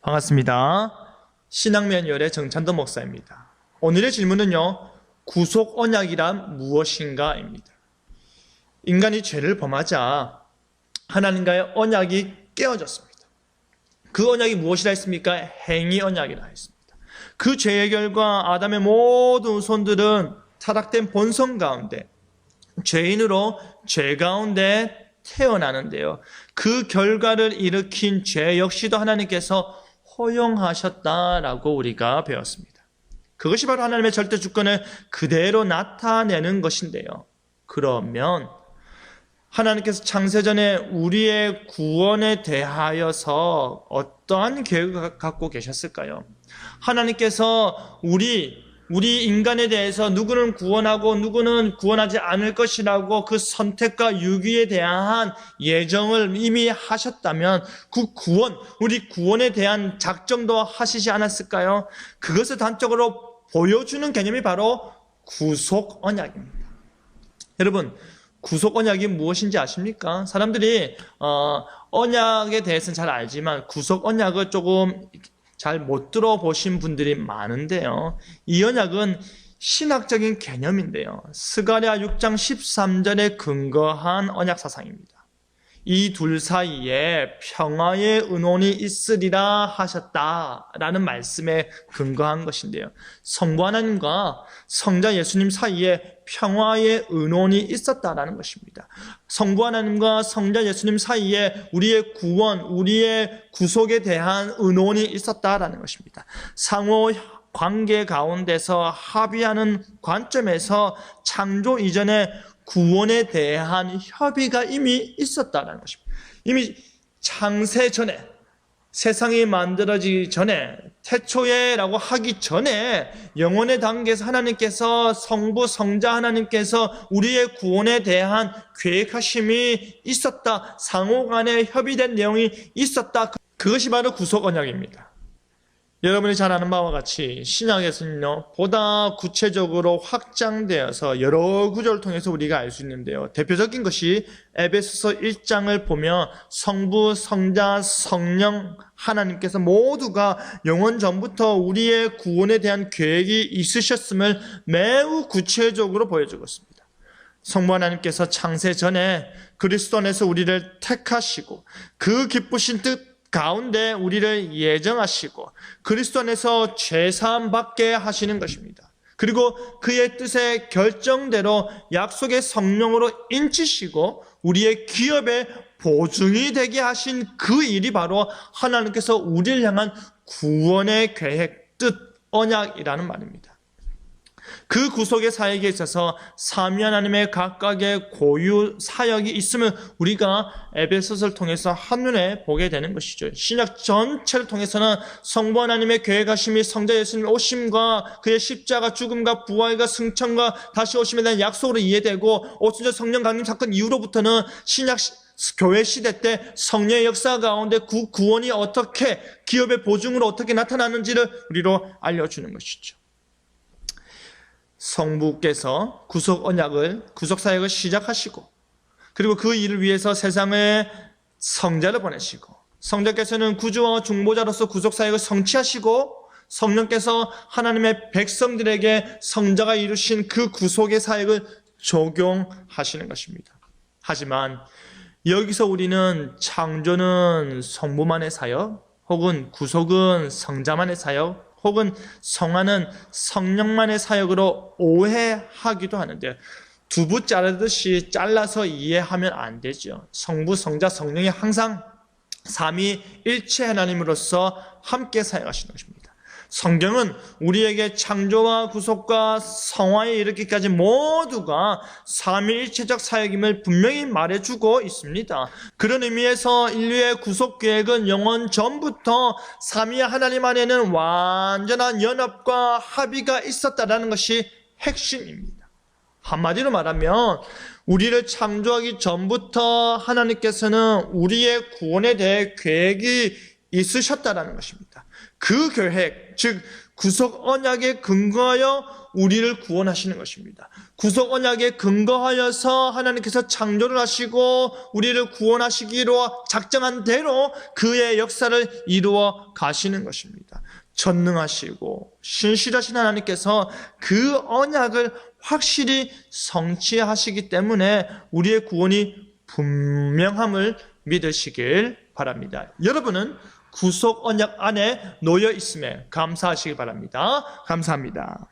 반갑습니다. 신앙면열의 정찬도 목사입니다. 오늘의 질문은요, 구속 언약이란 무엇인가입니다. 인간이 죄를 범하자 하나님과의 언약이 깨어졌습니다. 그 언약이 무엇이라 했습니까? 행위 언약이라 했습니다. 그 죄의 결과 아담의 모든 후손들은 타락된 본성 가운데 죄인으로 죄 가운데 태어나는데요. 그 결과를 일으킨 죄 역시도 하나님께서 허용하셨다라고 우리가 배웠습니다. 그것이 바로 하나님의 절대 주권을 그대로 나타내는 것인데요. 그러면 하나님께서 창세전에 우리의 구원에 대하여서 어떠한 계획을 갖고 계셨을까요? 하나님께서 우리 인간에 대해서 누구는 구원하고 누구는 구원하지 않을 것이라고 그 선택과 유기에 대한 예정을 이미 하셨다면 그 우리 구원에 대한 작정도 하시지 않았을까요? 그것을 단적으로 보여주는 개념이 바로 구속 언약입니다. 여러분, 구속 언약이 무엇인지 아십니까? 사람들이 언약에 대해서는 잘 알지만 구속 언약을 조금 잘 못 들어보신 분들이 많은데요. 이 언약은 신학적인 개념인데요. 스가랴 6장 13절에 근거한 언약 사상입니다. 이 둘 사이에 평화의 의논이 있으리라 하셨다라는 말씀에 근거한 것인데요. 성부 하나님과 성자 예수님 사이에 평화의 의논이 있었다라는 것입니다. 성부 하나님과 성자 예수님 사이에 우리의 구원, 우리의 구속에 대한 의논이 있었다라는 것입니다. 상호 관계 가운데서 합의하는 관점에서 창조 이전에 구원에 대한 협의가 이미 있었다는 것입니다. 이미 창세 전에, 세상이 만들어지기 전에, 태초에라고 하기 전에 영혼의 단계에서 하나님께서 성부, 성자 하나님께서 우리의 구원에 대한 계획하심이 있었다. 상호간에 협의된 내용이 있었다. 그것이 바로 구속 언약입니다. 여러분이 잘 아는 바와 같이 신약에서는요, 보다 구체적으로 확장되어서 여러 구절을 통해서 우리가 알 수 있는데요. 대표적인 것이 에베소서 1장을 보면 성부, 성자, 성령 하나님께서 모두가 영원 전부터 우리의 구원에 대한 계획이 있으셨음을 매우 구체적으로 보여주고 있습니다. 성부 하나님께서 창세 전에 그리스도 안에서 우리를 택하시고 그 기쁘신 뜻 가운데 우리를 예정하시고 그리스도 안에서 죄사함 받게 하시는 것입니다. 그리고 그의 뜻의 결정대로 약속의 성령으로 인치시고 우리의 기업의 보증이 되게 하신 그 일이 바로 하나님께서 우리를 향한 구원의 계획, 뜻, 언약이라는 말입니다. 그 구속의 사역에 있어서 삼위 하나님의 각각의 고유 사역이 있음을 우리가 에베소서를 통해서 한눈에 보게 되는 것이죠. 신약 전체를 통해서는 성부 하나님의 계획하심이 성자 예수님의 오심과 그의 십자가 죽음과 부활과 승천과 다시 오심에 대한 약속으로 이해되고 오순절 성령 강림 사건 이후로부터는 신약 교회 시대 때 성령의 역사 가운데 그 구원이 어떻게 기업의 보증으로 어떻게 나타나는지를 우리로 알려주는 것이죠. 성부께서 구속 사역을 시작하시고 그리고 그 일을 위해서 세상에 성자를 보내시고 성자께서는 구주와 중보자로서 구속 사역을 성취하시고 성령께서 하나님의 백성들에게 성자가 이루신 그 구속의 사역을 적용하시는 것입니다. 하지만 여기서 우리는 창조는 성부만의 사역 혹은 구속은 성자만의 사역 혹은 성화는 성령만의 사역으로 오해하기도 하는데 두부 자르듯이 잘라서 이해하면 안 되죠. 성부, 성자, 성령이 항상 삼위일체 하나님으로서 함께 사역하시는 것입니다. 성경은 우리에게 창조와 구속과 성화에 이르기까지 모두가 삼위일체적 사역임을 분명히 말해주고 있습니다. 그런 의미에서 인류의 구속 계획은 영원 전부터 삼위 하나님 안에는 완전한 연합과 합의가 있었다는 것이 핵심입니다. 한마디로 말하면 우리를 창조하기 전부터 하나님께서는 우리의 구원에 대해 계획이 있으셨다는 것입니다. 그 계획, 즉 구속 언약에 근거하여 우리를 구원하시는 것입니다. 구속 언약에 근거하여서 하나님께서 창조를 하시고 우리를 구원하시기로 작정한 대로 그의 역사를 이루어 가시는 것입니다. 전능하시고 신실하신 하나님께서 그 언약을 확실히 성취하시기 때문에 우리의 구원이 분명함을 믿으시길 바랍니다. 여러분은 구속 언약 안에 놓여 있음에 감사하시기 바랍니다. 감사합니다.